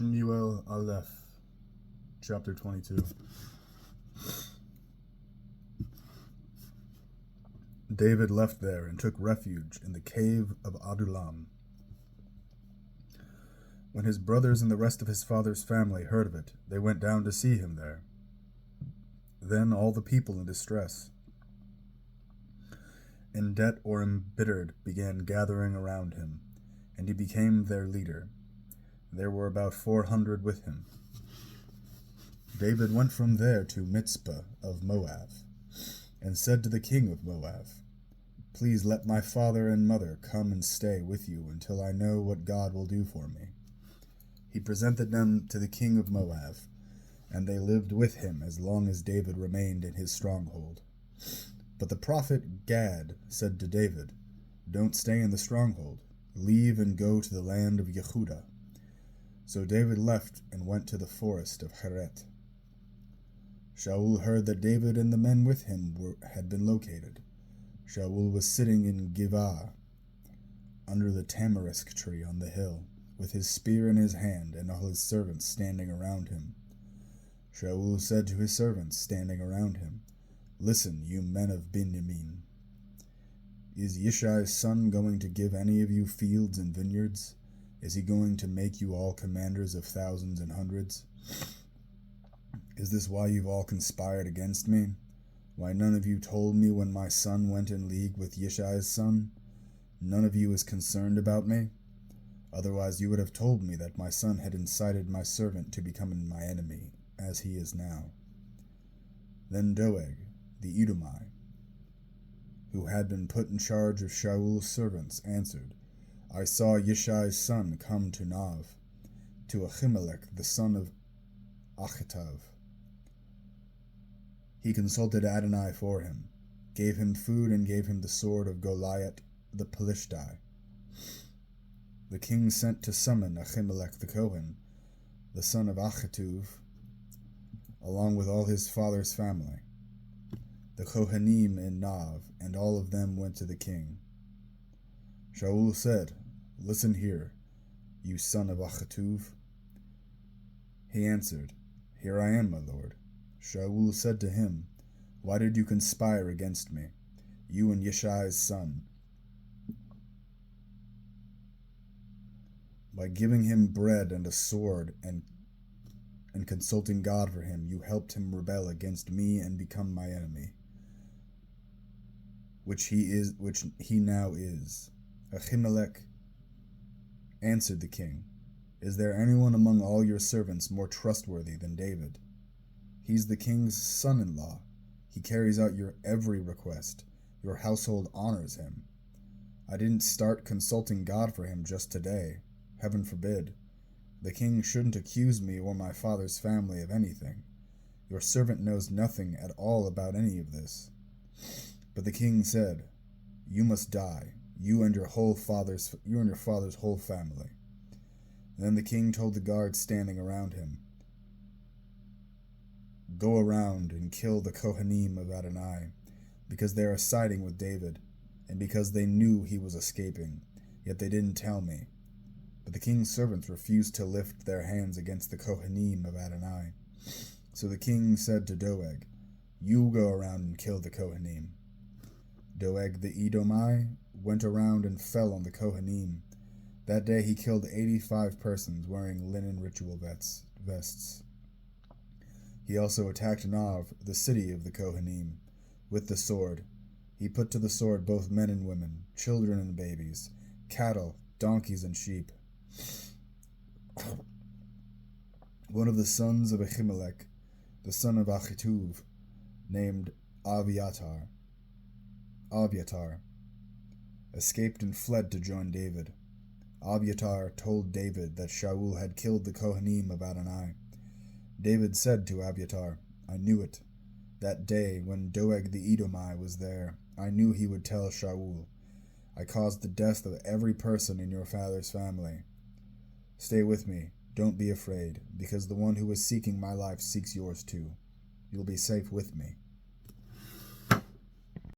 Alef, chapter 22. David left there and took refuge in the Cave of Adulam. When his brothers and the rest of his father's family heard of it, they went down to see him there. Then all the people in distress, in debt or embittered, began gathering around him, and he became their leader. There were about 400 with him. David went from there to Mitzpeh of Moab, and said to the king of Moab, "Please let my father and mother come and stay with you until I know what God will do for me." He presented them to the king of Moab, and they lived with him as long as David remained in his stronghold. But the prophet Gad said to David, "Don't stay in the stronghold. Leave and go to the land of Yehudah." So David left and went to the Forest of Heret. Sha'ul heard that David and the men with him had been located. Sha'ul was sitting in Giv'ah, under the tamarisk tree on the hill, with his spear in his hand and all his servants standing around him. Sha'ul said to his servants standing around him, "Listen, you men of Binyamin. Is Yishai's son going to give any of you fields and vineyards? Is he going to make you all commanders of thousands and hundreds? Is this why you've all conspired against me? Why none of you told me when my son went in league with Yishai's son? None of you is concerned about me? Otherwise you would have told me that my son had incited my servant to become my enemy, as he is now." Then Do'eg the Edomi, who had been put in charge of Sha'ul's servants, answered, "I saw Yishai's son come to Nav, to Achimelekh the son of Achitav. He consulted Adonai for him, gave him food, and gave him the sword of Goliath the Pelishtai. The king sent to summon Achimelekh the Kohen, the son of Achituv, along with all his father's family, the cohanim in Nav, and all of them went to the king. Sha'ul said, "Listen here, you son of Achituv." He answered, "Here I am, my lord." Sha'ul said to him, "Why did you conspire against me, you and Yishai's son? By giving him bread and a sword and consulting God for him, you helped him rebel against me and become my enemy, which he now is." Achimelekh answered the king, "Is there anyone among all your servants more trustworthy than David? He's the king's son-in-law. He carries out your every request. Your household honors him. I didn't start consulting God for him just today. Heaven forbid. The king shouldn't accuse me or my father's family of anything. Your servant knows nothing at all about any of this." But the king said, "You must die, you and your father's whole family." Then the king told the guards standing around him, "Go around and kill the cohanim of Adonai, because they are siding with David, and because they knew he was escaping, yet they didn't tell me." But the king's servants refused to lift their hands against the cohanim of Adonai. So the king said to Do'eg, "You go around and kill the cohanim." Do'eg the Edomi went around and fell on the cohanim. That day he killed 85 persons wearing linen ritual vests. He also attacked Nav, the city of the cohanim, with the sword. He put to the sword both men and women, children and babies, cattle, donkeys, and sheep. One of the sons of Achimelekh, the son of Achituv, named Aviatar, escaped and fled to join David. Aviatar told David that Sha'ul had killed the cohanim of Adonai. David said to Aviatar, "I knew it. That day when Do'eg the Edomi was there, I knew he would tell Sha'ul. I caused the death of every person in your father's family. Stay with me, don't be afraid, because the one who is seeking my life seeks yours too. You'll be safe with me."